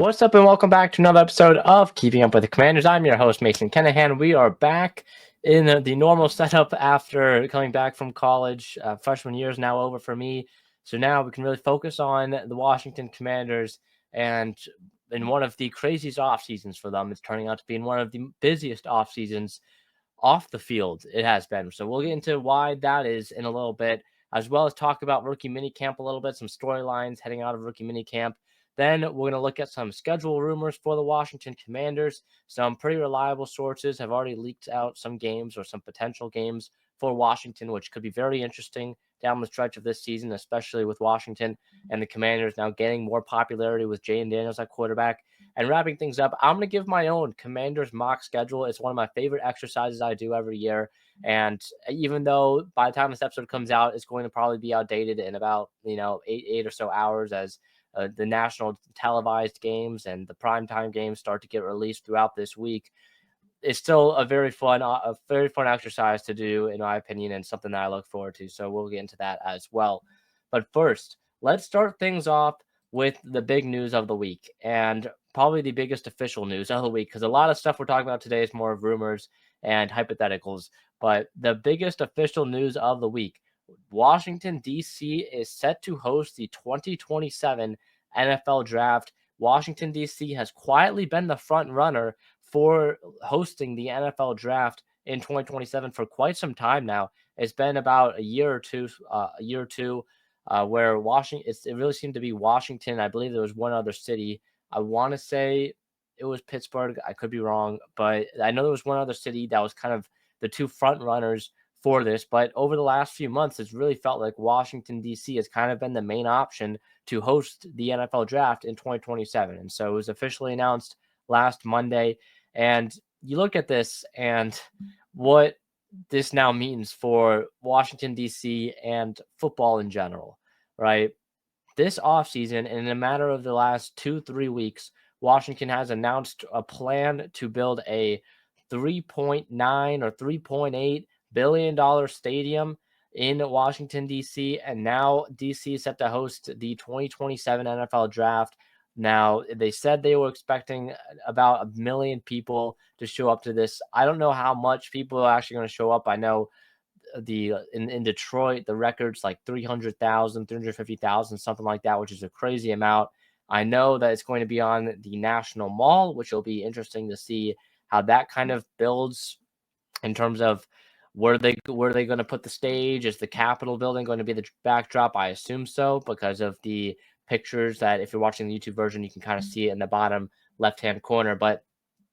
What's up, and welcome back to another episode of Keeping Up with the Commanders. I'm your host, Mason Kennahan. We are back in the normal setup after coming back from college. Freshman year is now over for me, so now we can really focus on the Washington Commanders. And in one of the craziest off seasons for them, it's turning out to be in one of the busiest off seasons off the field it has been. So we'll get into why that is in a little bit, as well as talk about rookie minicamp a little bit, some storylines heading out of rookie minicamp. Then we're going to look at some schedule rumors for the Washington Commanders. Some pretty reliable sources have already leaked out some games or some potential games for Washington, which could be very interesting down the stretch of this season, especially with Washington and the Commanders now gaining more popularity with Jayden Daniels at quarterback. And wrapping things up, I'm going to give my own Commanders mock schedule. It's one of my favorite exercises I do every year. And even though by the time this episode comes out, it's going to probably be outdated in about, eight or so hours as the national televised games and the primetime games start to get released throughout this week. It's still a very fun exercise to do, in my opinion, and something that I look forward to. So we'll get into that as well. But first, let's start things off with the big news of the week, and probably the biggest official news of the week, because a lot of stuff we're talking about today is more of rumors and hypotheticals. But the biggest official news of the week: Washington, D.C. is set to host the 2027 NFL Draft. Washington, D.C. has quietly been the front runner for hosting the NFL Draft in 2027 for quite some time now. It's been about a year or two, where Washington, it really seemed to be Washington. I believe there was one other city. I want to say it was Pittsburgh. I could be wrong, but I know there was one other city that was kind of the two front runners for this. But over the last few months, it's really felt like Washington, D.C. has kind of been the main option to host the NFL Draft in 2027. And so it was officially announced last Monday. And you look at this and what this now means for Washington, D.C. and football in general, right? This offseason, in a matter of the last 2-3 weeks, Washington has announced a plan to build a $3.9 or $3.8 billion stadium in Washington, D.C. And now D.C. is set to host the 2027 NFL Draft. Now, they said they were expecting about 1 million people to show up to this. I don't know how much people are actually going to show up. I know in Detroit, the record's like 300,000, 350,000, something like that, which is a crazy amount. I know that it's going to be on the National Mall, which will be interesting to see how that kind of builds in terms of where they going to put the stage. Is the Capitol building going to be the backdrop? I assume so, because of the pictures that, if you're watching the YouTube version, you can kind of see it in the bottom left-hand corner. But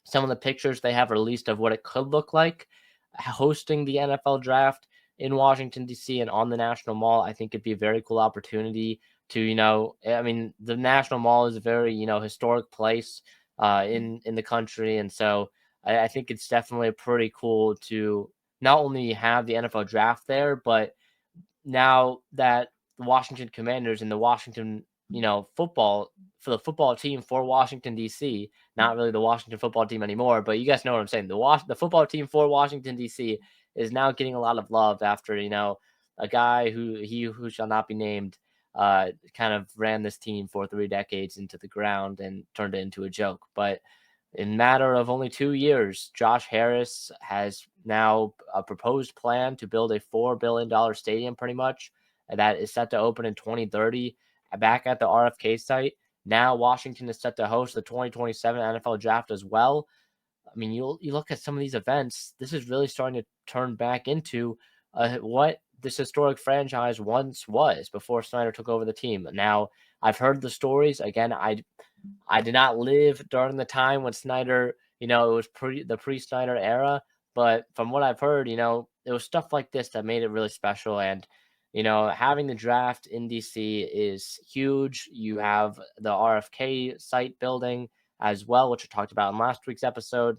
some of the pictures they have released of what it could look like hosting the NFL Draft in Washington, D.C. and on the National Mall, I think it'd be a very cool opportunity to, the National Mall is a very, historic place in the country. And so I think it's definitely pretty cool to not only have the NFL Draft there, but now that the Washington Commanders and the Washington, football, for the football team for Washington, D.C., not really the Washington football team anymore, but you guys know what I'm saying. The football team for Washington, D.C. is now getting a lot of love after, a guy who shall not be named kind of ran this team for 3 decades into the ground and turned it into a joke. But in matter of only 2 years, Josh Harris has now a proposed plan to build a $4 billion stadium pretty much. And that is set to open in 2030 back at the RFK site. Now Washington is set to host the 2027 NFL Draft as well. I mean, you look at some of these events, this is really starting to turn back into what this historic franchise once was before Snyder took over the team. Now, I've heard the stories. Again, I did not live during the time when Snyder, it was the pre-Snyder era. But from what I've heard, it was stuff like this that made it really special. And, having the draft in DC is huge. You have the RFK site building as well, which I talked about in last week's episode.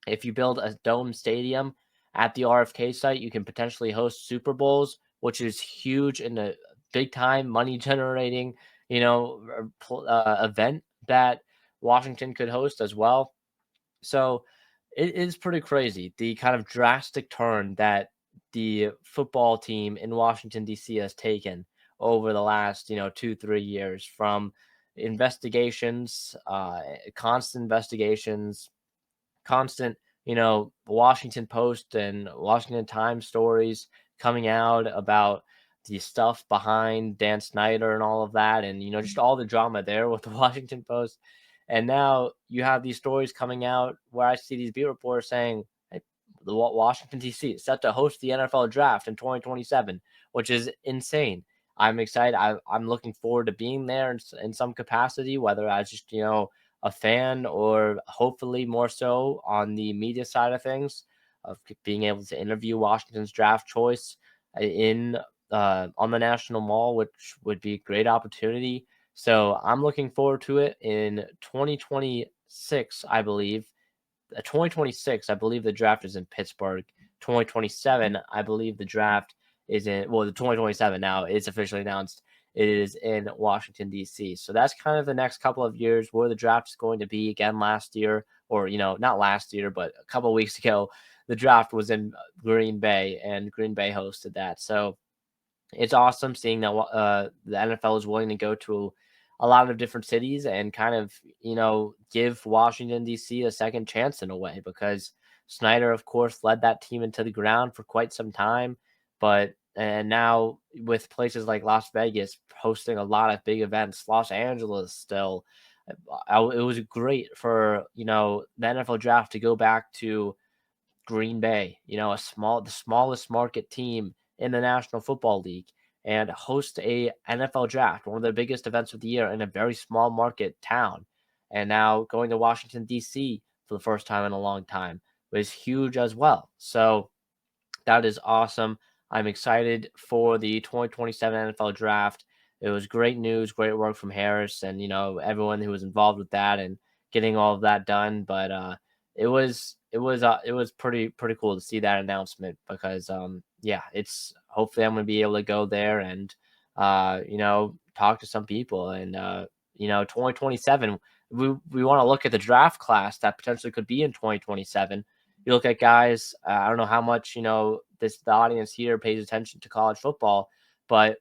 If you build a dome stadium at the RFK site, you can potentially host Super Bowls, which is huge and a big time money generating, event that Washington could host as well. So it is pretty crazy, the kind of drastic turn that the football team in Washington, D.C. has taken over the last, 2-3 years, from investigations, constant investigations, constant, Washington Post and Washington Times stories coming out about the stuff behind Dan Snyder and all of that, and just all the drama there with the Washington Post. And now you have these stories coming out where I see these beat reporters saying, hey, the Washington D.C. is set to host the NFL draft in 2027, which is insane. I'm excited. I'm looking forward to being there in some capacity, whether as just a fan or hopefully more so on the media side of things, of being able to interview Washington's draft choice in on the National Mall, which would be a great opportunity. So I'm looking forward to it in 2026, I believe. 2026, I believe the draft is in Pittsburgh. 2027, I believe the draft is the 2027 now is officially announced. It is in Washington, D.C. So that's kind of the next couple of years where the draft is going to be. Again, last year, or, not last year, but a couple of weeks ago, the draft was in Green Bay, and Green Bay hosted that. So it's awesome seeing that the NFL is willing to go to a lot of different cities and kind of, give Washington, D.C. a second chance in a way, because Snyder, of course, led that team into the ground for quite some time. And now with places like Las Vegas hosting a lot of big events, Los Angeles still, it was great for, the NFL draft to go back to Green Bay, the smallest market team in the National Football League, and host a NFL draft, one of the biggest events of the year in a very small market town. And now going to Washington, D.C. for the first time in a long time was huge as well. So that is awesome. I'm excited for the 2027 NFL draft. It was great news, great work from Harris and everyone who was involved with that and getting all of that done. But it was pretty cool to see that announcement, because yeah, it's hopefully I'm gonna be able to go there and talk to some people, and 2027 we want to look at the draft class that potentially could be in 2027. You look at guys, I don't know how much, the audience here pays attention to college football, but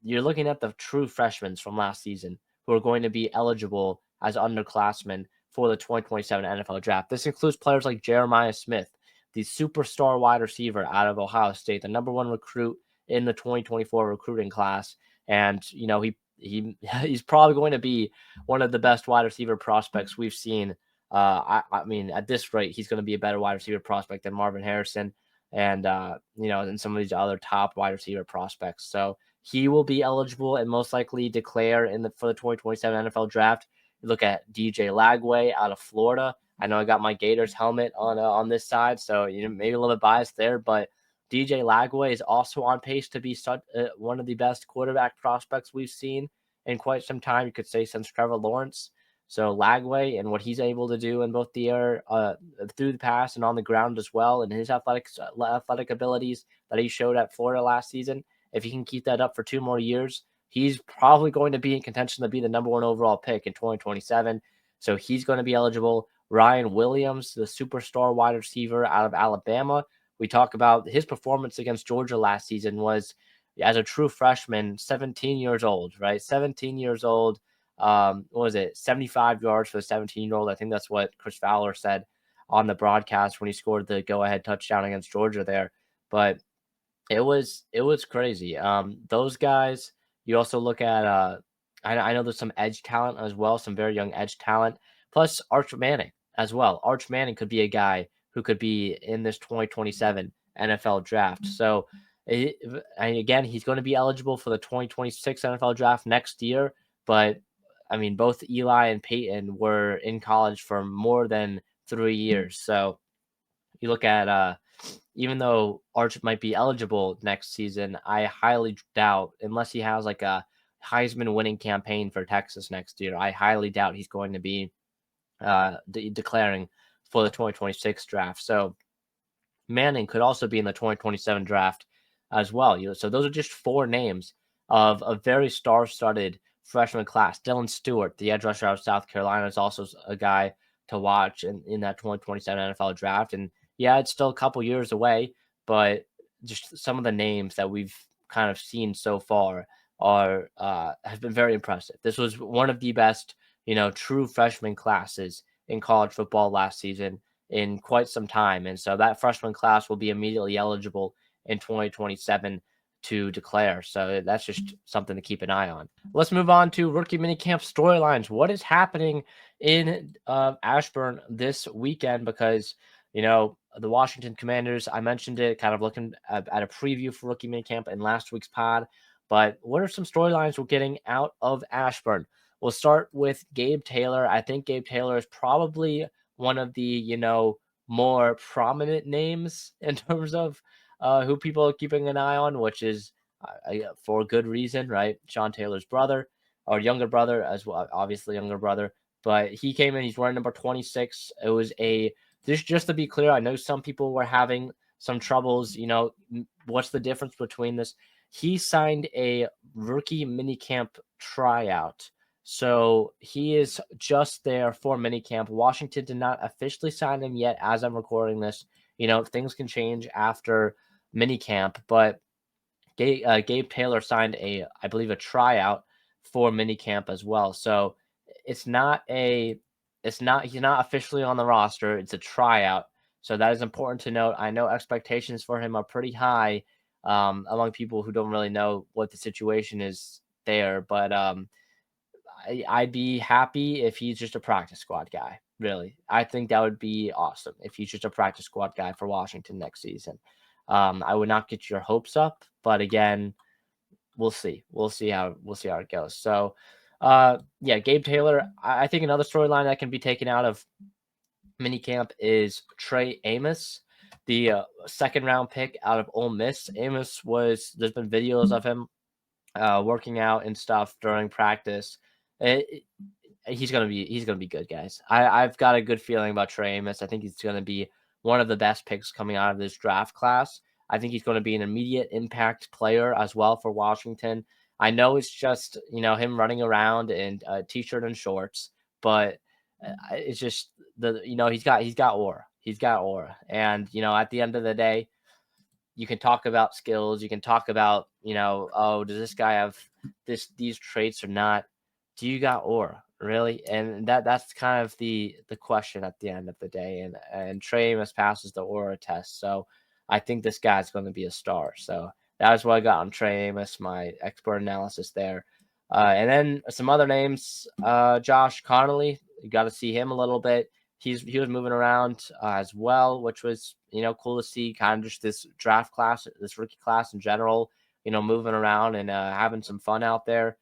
you're looking at the true freshmen from last season who are going to be eligible as underclassmen for the 2027 NFL draft. This includes players like Jeremiah Smith, the superstar wide receiver out of Ohio State, the number one recruit in the 2024 recruiting class. And, he's probably going to be one of the best wide receiver prospects we've seen. I mean, at this rate, he's going to be a better wide receiver prospect than Marvin Harrison and, and some of these other top wide receiver prospects. So he will be eligible and most likely declare for the 2027 NFL draft. You look at DJ Lagway out of Florida. I know I got my Gators helmet on this side, so maybe a little bit biased there, but DJ Lagway is also on pace to be one of the best quarterback prospects we've seen in quite some time. You could say since Trevor Lawrence. So Lagway and what he's able to do in both the air, through the pass and on the ground as well, and his athletic abilities that he showed at Florida last season. If he can keep that up for 2 more years, he's probably going to be in contention to be the number 1 overall pick in 2027. So he's going to be eligible. Ryan Williams, the superstar wide receiver out of Alabama. We talk about his performance against Georgia last season was, as a true freshman, 17 years old, right? 17 years old. What was it? 75 yards for the 17-year-old. I think that's what Chris Fowler said on the broadcast when he scored the go-ahead touchdown against Georgia there. But it was crazy. Those guys. You also look at I know there's some edge talent as well, some very young edge talent. Plus Arch Manning as well. Arch Manning could be a guy who could be in this 2027 NFL draft. So again, he's going to be eligible for the 2026 NFL draft next year. But I mean, both Eli and Peyton were in college for more than 3 years. So you look at even though Arch might be eligible next season, I highly doubt, unless he has like a Heisman winning campaign for Texas next year, I highly doubt he's going to be declaring for the 2026 draft. So Manning could also be in the 2027 draft as well. So those are just 4 names of a very star-studded freshman class. Dylan Stewart, the edge rusher out of South Carolina, is also a guy to watch in that 2027 NFL draft. And yeah, it's still a couple years away, but just some of the names that we've kind of seen so far are have been very impressive. This was one of the best, true freshman classes in college football last season in quite some time. And so that freshman class will be immediately eligible in 2027 to declare. So that's just something to keep an eye on. Let's move on to rookie minicamp storylines. What is happening in Ashburn this weekend? Because, the Washington Commanders, I mentioned it, kind of looking at a preview for rookie minicamp in last week's pod. But what are some storylines we're getting out of Ashburn? We'll start with Gabe Taylor. I think Gabe Taylor is probably one of the, more prominent names in terms of who people are keeping an eye on, which is for good reason, right? Sean Taylor's brother or younger brother as well, obviously younger brother. But he came in, he's wearing number 26. It was just to be clear, I know some people were having some troubles, what's the difference between this? He signed a rookie minicamp tryout. So he is just there for minicamp. Washington did not officially sign him yet as I'm recording this. Things can change after minicamp, but Gabe Taylor signed I believe, a tryout for minicamp as well. So he's not officially on the roster. It's a tryout. So that is important to note. I know expectations for him are pretty high among people who don't really know what the situation is there, but I'd be happy if he's just a practice squad guy. Really, I think that would be awesome if he's just a practice squad guy for Washington next season. I would not get your hopes up, but again, we'll see. We'll see how it goes. So, yeah, Gabe Taylor. I think another storyline that can be taken out of minicamp is Trey Amos, the second round pick out of Ole Miss. There's been videos of him working out and stuff during practice. He's gonna be good, guys. I've got a good feeling about Trey Amos. I think he's gonna be one of the best picks coming out of this draft class. I think he's going to be an immediate impact player as well for Washington. I know it's just him running around in a t-shirt and shorts, but it's just he's got aura. He's got aura, and at the end of the day, you can talk about skills. You can talk about, oh, does this guy have these traits or not? Do you got aura, really? And that's kind of the question at the end of the day. And Trey Amos passes the aura test. So I think this guy's going to be a star. So that is what I got on Trey Amos, my expert analysis there. And then some other names, Josh Connolly, you got to see him a little bit. He was moving around as well, which was cool to see. Kind of just this draft class, this rookie class in general, moving around and having some fun out there.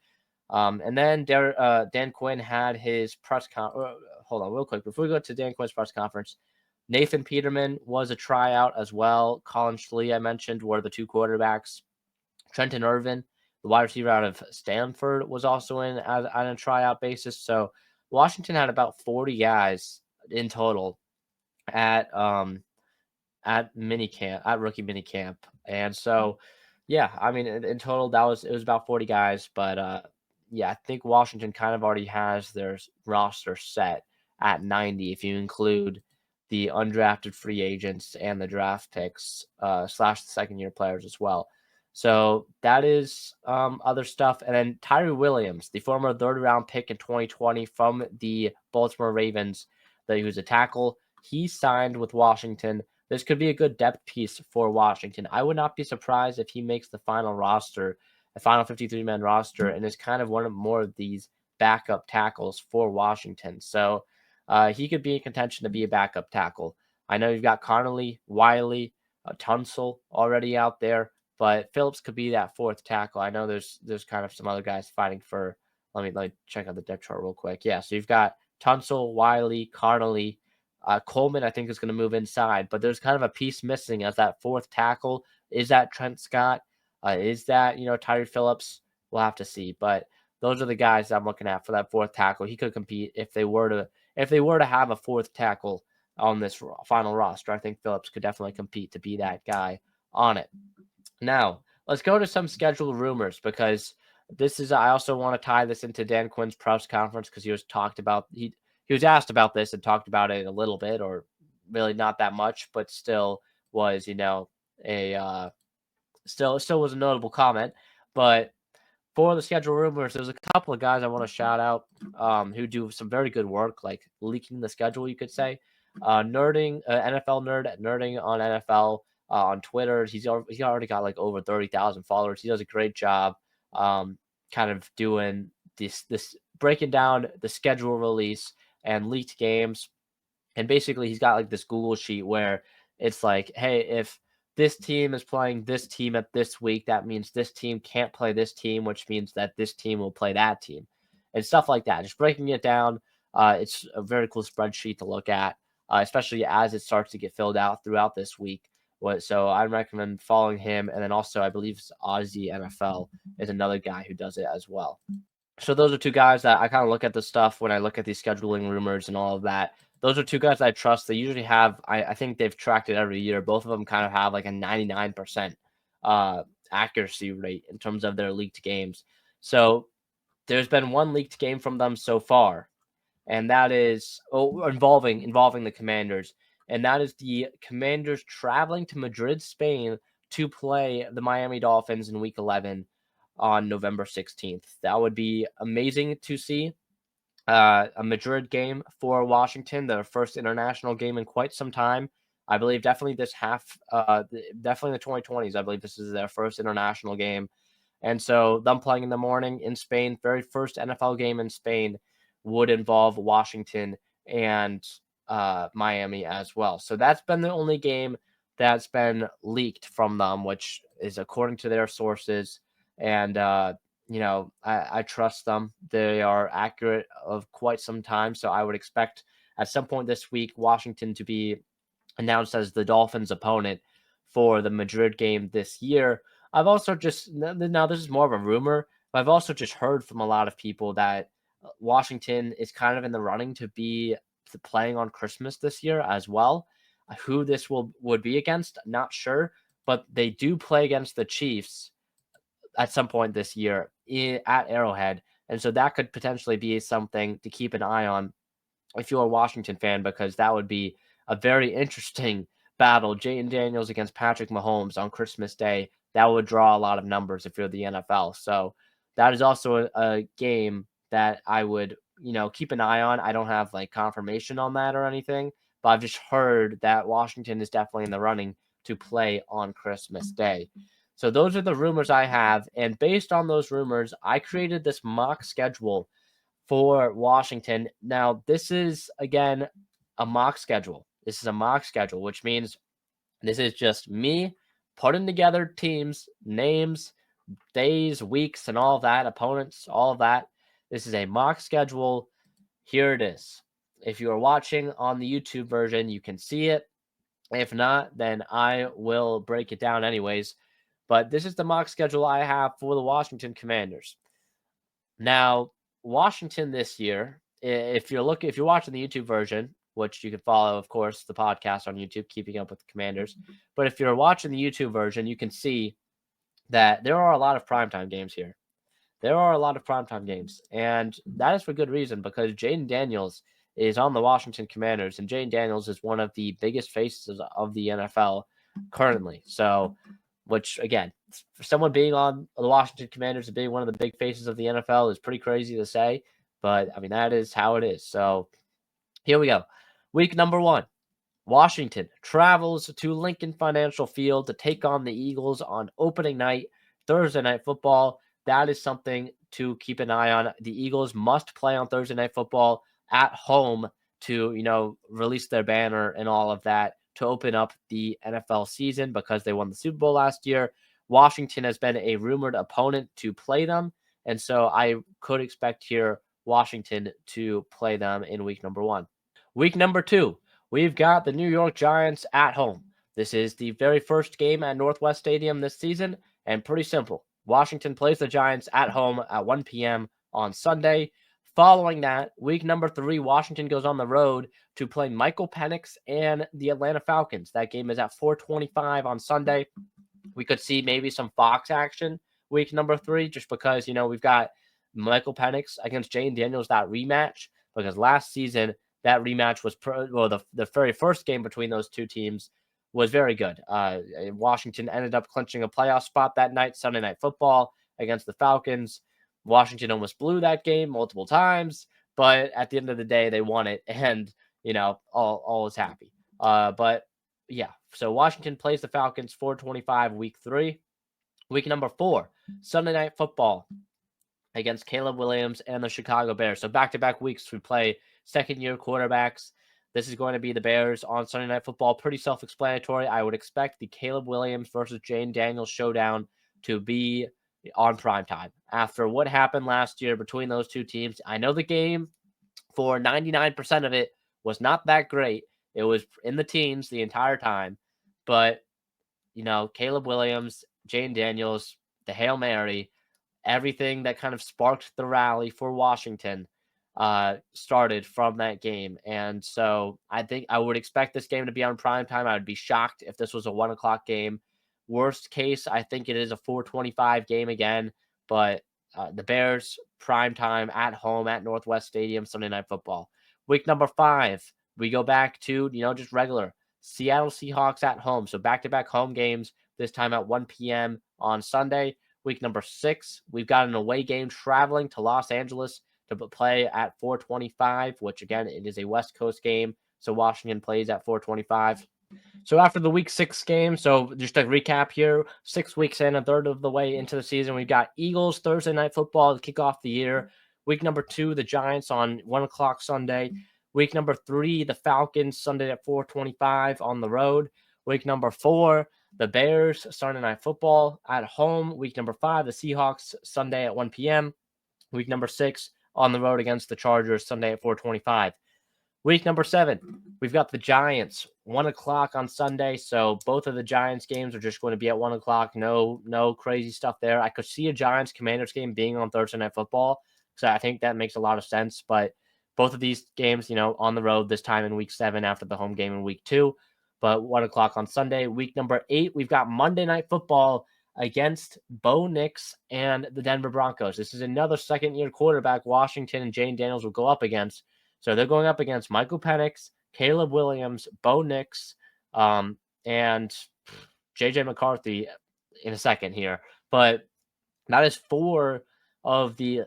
And then Dan Quinn had his press conference. Hold on, real quick before we go to Dan Quinn's press conference. Nathan Peterman was a tryout as well. Colin Schlee, I mentioned, were the two quarterbacks. Trenton Irvin, the wide receiver out of Stanford, was also in on a tryout basis. So Washington had about 40 guys in total at minicamp, at rookie minicamp. And so, yeah, I mean, in total, it was about 40 guys. But yeah, I think Washington kind of already has their roster set at 90 if you include the undrafted free agents and the draft picks / the second year players as well. So that is other stuff. And then Tyree Williams, the former third round pick in 2020 from the Baltimore Ravens, that he was a tackle. He signed with Washington. This could be a good depth piece for Washington. I would not be surprised if he makes the final roster, the final 53-man roster, and is kind of one of more of these backup tackles for Washington. So he could be in contention to be a backup tackle. I know you've got Connolly, Wiley, Tunsil already out there, but Phillips could be that fourth tackle. I know there's kind of some other guys fighting for. Let me check out the depth chart real quick. Yeah, so you've got Tunsil, Wiley, Connolly. Coleman, I think, is going to move inside, but there's kind of a piece missing as that fourth tackle. Is that Trent Scott? Is that, Tyree Phillips? We'll have to see. But those are the guys I'm looking at for that fourth tackle. He could compete if they were to have a fourth tackle on this final roster. I think Phillips could definitely compete to be that guy on it. Now, let's go to some scheduled rumors, because I also want to tie this into Dan Quinn's press conference, because he was asked about this and talked about it a little bit, or really not that much, but still was, still was a notable comment. But for the schedule rumors, there's a couple of guys I want to shout out who do some very good work, like leaking the schedule, you could say. Nerding, NFL nerd at Nerding on NFL on Twitter. He already got like over 30,000 followers. He does a great job, kind of doing this breaking down the schedule release and leaked games. And basically, he's got like this Google sheet where it's like, hey, if this team is playing this team at this week, that means this team can't play this team, which means that this team will play that team, and stuff like that. Just breaking it down. It's a very cool spreadsheet to look at, especially as it starts to get filled out throughout this week. So I recommend following him, and then also I believe it's Aussie NFL is another guy who does it as well. So those are two guys that I kind of look at the stuff when I look at these scheduling rumors and all of that. Those are two guys I trust. They usually have, I think they've tracked it every year. Both of them kind of have like a 99% accuracy rate in terms of their leaked games. So there's been one leaked game from them so far, and that is involving the Commanders, and that is the Commanders traveling to Madrid, Spain, to play the Miami Dolphins in Week 11 on November 16th. That would be amazing to see. A Madrid game for Washington, their first international game in quite some time. I believe definitely definitely the 2020s. I believe this is their first international game. And so them playing in the morning in Spain, very first NFL game in Spain, would involve Washington and Miami as well. So that's been the only game that's been leaked from them, which is according to their sources. And I trust them. They are accurate of quite some time. So I would expect at some point this week, Washington to be announced as the Dolphins' opponent for the Madrid game this year. I've also just, now this is more of a rumor, but I've also just heard from a lot of people that Washington is kind of in the running to be playing on Christmas this year as well. Who this would be against, not sure, but they do play against the Chiefs at some point this year at Arrowhead. And so that could potentially be something to keep an eye on if you're a Washington fan, because that would be a very interesting battle. Jayden Daniels against Patrick Mahomes on Christmas Day. That would draw a lot of numbers if you're the NFL. So that is also a game that I would, keep an eye on. I don't have like confirmation on that or anything, but I've just heard that Washington is definitely in the running to play on Christmas Day. So those are the rumors I have. And based on those rumors, I created this mock schedule for Washington. Now, this is, again, a mock schedule. This is a mock schedule, which means this is just me putting together teams, names, days, weeks, and all of that, opponents, all of that. This is a mock schedule. Here it is. If you are watching on the YouTube version, you can see it. If not, then I will break it down anyways. But this is the mock schedule I have for the Washington Commanders. Now, Washington this year, if you're watching the YouTube version, which you can follow, of course, the podcast on YouTube, Keeping Up with the Commanders. But if you're watching the YouTube version, you can see that there are a lot of primetime games here. There are a lot of primetime games, and that is for good reason, because Jayden Daniels is on the Washington Commanders, and Jayden Daniels is one of the biggest faces of the NFL currently. So, which, again, for someone being on the Washington Commanders and being one of the big faces of the NFL is pretty crazy to say, but, I mean, that is how it is. So, here we go. Week number 1. Washington travels to Lincoln Financial Field to take on the Eagles on opening night, Thursday Night Football. That is something to keep an eye on. The Eagles must play on Thursday Night Football at home to, release their banner and all of that to open up the NFL season, because they won the Super Bowl last year. Washington has been a rumored opponent to play them, and so I could expect here Washington to play them in week number 1. Week number 2, we've got the New York Giants at home. This is the very first game at Northwest Stadium this season, and pretty simple. Washington plays the Giants at home at 1 p.m. on Sunday. Following that, week number 3, Washington goes on the road to play Michael Penix and the Atlanta Falcons. That game is at 4:25 on Sunday. We could see maybe some Fox action week number 3, just because, we've got Michael Penix against Jayden Daniels, that rematch, because last season that rematch was the very first game between those two teams was very good. Washington ended up clinching a playoff spot that night, Sunday Night Football, against the Falcons. Washington almost blew that game multiple times, but at the end of the day, they won it, and all is happy. But yeah, so Washington plays the Falcons 4:25 week 3. Week number 4, Sunday Night Football against Caleb Williams and the Chicago Bears. So back-to-back weeks we play second-year quarterbacks. This is going to be the Bears on Sunday Night Football. Pretty self-explanatory. I would expect the Caleb Williams versus Jane Daniels showdown to be on primetime. After what happened last year between those two teams, I know the game for 99% of it was not that great. It was in the teens the entire time. But, Caleb Williams, Jane Daniels, the Hail Mary, everything that kind of sparked the rally for Washington started from that game. And so I think I would expect this game to be on prime time. I would be shocked if this was a 1 o'clock game. Worst case, I think it is a 4:25 game again. But the Bears, prime time at home at Northwest Stadium, Sunday Night Football. Week number 5, we go back to, just regular Seattle Seahawks at home. So back-to-back home games, this time at 1 p.m. on Sunday. Week number 6, we've got an away game traveling to Los Angeles to play at 4:25, which again, it is a West Coast game. So Washington plays at 4:25. So after the week 6 game, so just a recap here, 6 weeks in, a third of the way into the season, we've got Eagles Thursday Night Football to kick off the year. Week number 2, the Giants on 1 o'clock Sunday. Week number 3, the Falcons Sunday at 4:25 on the road. Week number 4, the Bears Sunday Night Football at home. Week number 5, the Seahawks Sunday at 1 p.m. Week number 6, on the road against the Chargers Sunday at 4:25. Week number 7, we've got the Giants, 1 o'clock on Sunday. So both of the Giants games are just going to be at 1 o'clock. No crazy stuff there. I could see a Giants Commanders game being on Thursday Night Football. So I think that makes a lot of sense. But both of these games, on the road this time in week 7 after the home game in week 2. But 1 o'clock on Sunday. Week number 8, we've got Monday Night Football against Bo Nix and the Denver Broncos. This is another second-year quarterback Washington and Jane Daniels will go up against. So they're going up against Michael Penix, Caleb Williams, Bo Nix, and J.J. McCarthy in a second here. But that is 4 of the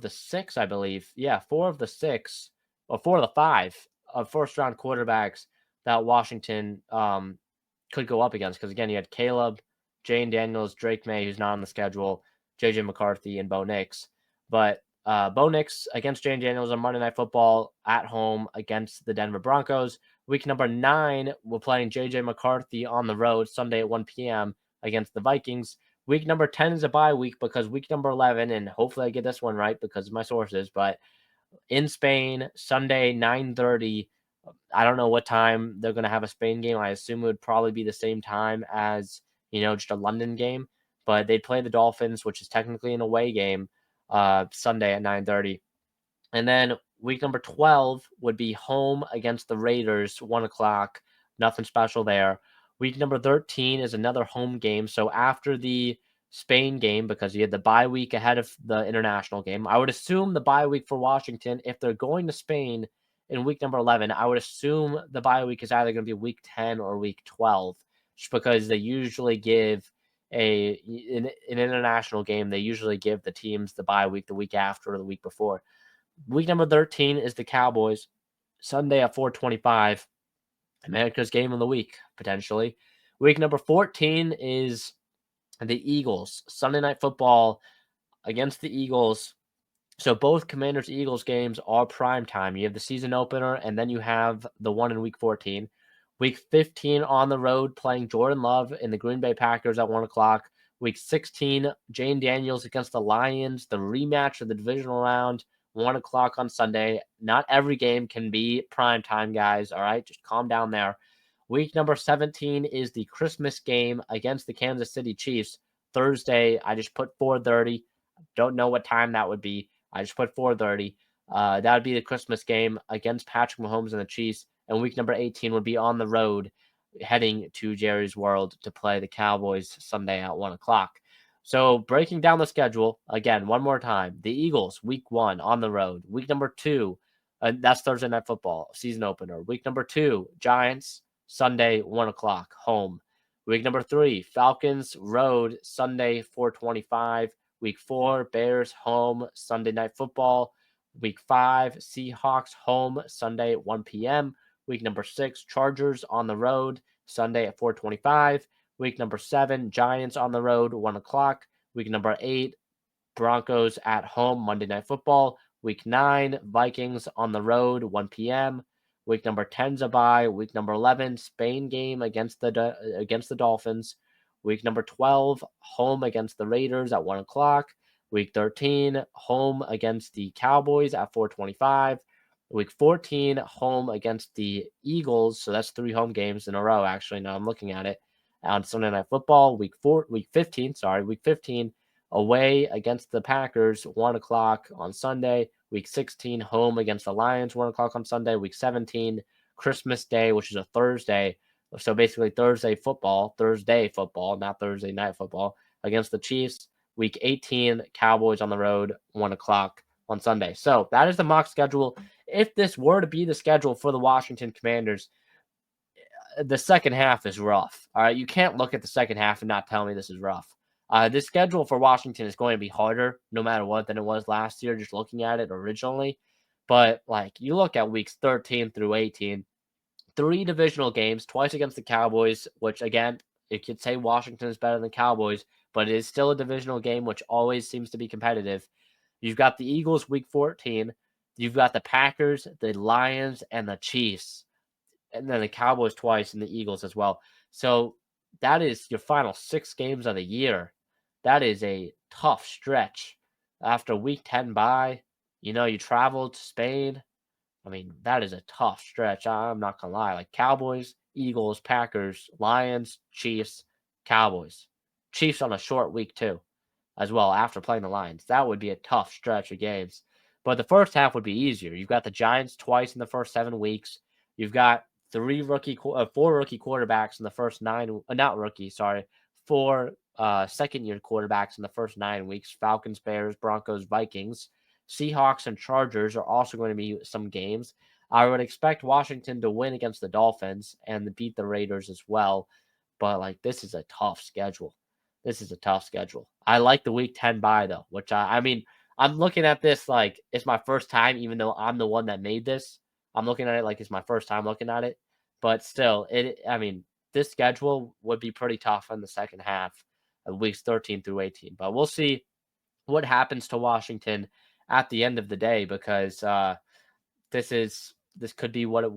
6, I believe. Yeah, 4 of the 6, or 4 of the 5 of first-round quarterbacks that Washington could go up against. Because, again, you had Caleb, Jane Daniels, Drake May, who's not on the schedule, J.J. McCarthy, and Bo Nix. But Bo Nix against Jane Daniels on Monday Night Football at home against the Denver Broncos. Week number 9, we're playing J.J. McCarthy on the road Sunday at 1 p.m. against the Vikings. Week number 10 is a bye week because week number 11, and hopefully I get this one right because of my sources, but in Spain, Sunday, 9:30. I don't know what time they're going to have a Spain game. I assume it would probably be the same time as, just a London game. But they'd play the Dolphins, which is technically an away game, Sunday at 9:30. And then week number 12 would be home against the Raiders, 1 o'clock. Nothing special there. Week number 13 is another home game. So after the Spain game, because you had the bye week ahead of the international game, I would assume the bye week for Washington, if they're going to Spain in week number 11, I would assume the bye week is either going to be week 10 or week 12, just because they usually give an international game, they usually give the teams the bye week the week after or the week before. Week number 13 is the Cowboys, Sunday at 4:25, America's game of the week, potentially. Week number 14 is the Eagles, Sunday Night Football against the Eagles. So both Commanders-Eagles games are prime time. You have the season opener, and then you have the one in week 14. Week 15 on the road playing Jordan Love and the Green Bay Packers at 1 o'clock. Week 16, Jane Daniels against the Lions, the rematch of the divisional round, 1 o'clock on Sunday. Not every game can be prime time, guys. All right, just calm down there. Week number 17 is the Christmas game against the Kansas City Chiefs. Thursday, I just put 4:30. Don't know what time that would be. I just put 4:30. That would be the Christmas game against Patrick Mahomes and the Chiefs. And week number 18 would be on the road, heading to Jerry's World to play the Cowboys Sunday at 1 o'clock. So breaking down the schedule, again, one more time. The Eagles, week 1, on the road. Week number 2, that's Thursday Night Football, season opener. Week number 2, Giants, Sunday, 1 o'clock, home. Week number 3, Falcons road Sunday 4:25. Week 4, Bears home Sunday Night Football. Week 5, Seahawks home Sunday at 1 p.m. Week number 6, Chargers on the road Sunday at 4:25. Week number 7, Giants on the road 1 o'clock. Week number 8, Broncos at home Monday Night Football. Week 9, Vikings on the road 1 p.m. Week number 10's a bye. Week number 11, Spain game against the Dolphins. Week number 12, home against the Raiders at 1 o'clock. Week 13, home against the Cowboys at 4:25. Week 14, home against the Eagles. So that's 3 home games in a row, actually. Now I'm looking at it on Sunday Night Football. Week 15, away against the Packers, 1 o'clock on Sunday. Week 16, home against the Lions, 1 o'clock on Sunday. Week 17, Christmas Day, which is a Thursday. So basically Thursday football, not Thursday night football, against the Chiefs. Week 18, Cowboys on the road, 1 o'clock on Sunday. So that is the mock schedule. If this were to be the schedule for the Washington Commanders, the second half is rough. All right, you can't look at the second half and not tell me this is rough. The schedule for Washington is going to be harder, no matter what, than it was last year, just looking at it originally. But, like, you look at weeks 13 through 18, 3 divisional games, twice against the Cowboys, which, again, you could say Washington is better than Cowboys, but it is still a divisional game, which always seems to be competitive. You've got the Eagles week 14. You've got the Packers, the Lions, and the Chiefs. And then the Cowboys twice and the Eagles as well. So that is your final 6 games of the year. That is a tough stretch. After week 10 bye, you traveled to Spain. I mean, that is a tough stretch. I'm not going to lie. Like Cowboys, Eagles, Packers, Lions, Chiefs, Cowboys. Chiefs on a short week too, as well, after playing the Lions. That would be a tough stretch of games. But the first half would be easier. You've got the Giants twice in the first 7 weeks. You've got 4 rookie quarterbacks in the first 9, four second-year quarterbacks in the first 9 weeks. Falcons, Bears, Broncos, Vikings. Seahawks and Chargers are also going to be some games. I would expect Washington to win against the Dolphins and to beat the Raiders as well. But, like, this is a tough schedule. I like the week 10 bye, though, which I mean, I'm looking at this like it's my first time, even though I'm the one that made this. I'm looking at it like it's my first time looking at it. But still, this schedule would be pretty tough in the second half of weeks 13 through 18. But we'll see what happens to Washington at the end of the day, because this could be what it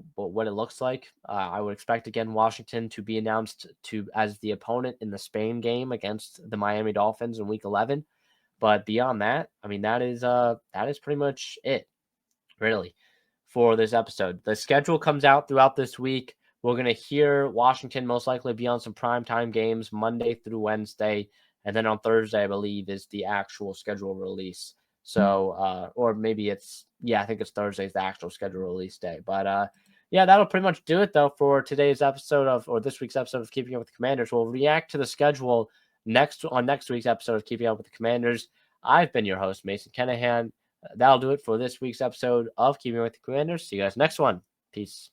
looks like. I would expect, again, Washington to be announced as the opponent in the Spain game against the Miami Dolphins in week 11. But beyond that, I mean, that is pretty much it, really, for this episode. The schedule comes out throughout this week. We're going to hear Washington most likely be on some primetime games Monday through Wednesday. And then on Thursday, I believe, is the actual schedule release. So, or maybe I think it's Thursday is the actual schedule release day. But, yeah, that'll pretty much do it, though, for today's episode or this week's episode of Keeping Up with the Commanders. We'll react to the schedule next week's episode of Keeping Up with the Commanders. I've been your host, Mason Kenahan. That'll do it for this week's episode of Keeping Up with the Commanders. See you guys next one. Peace.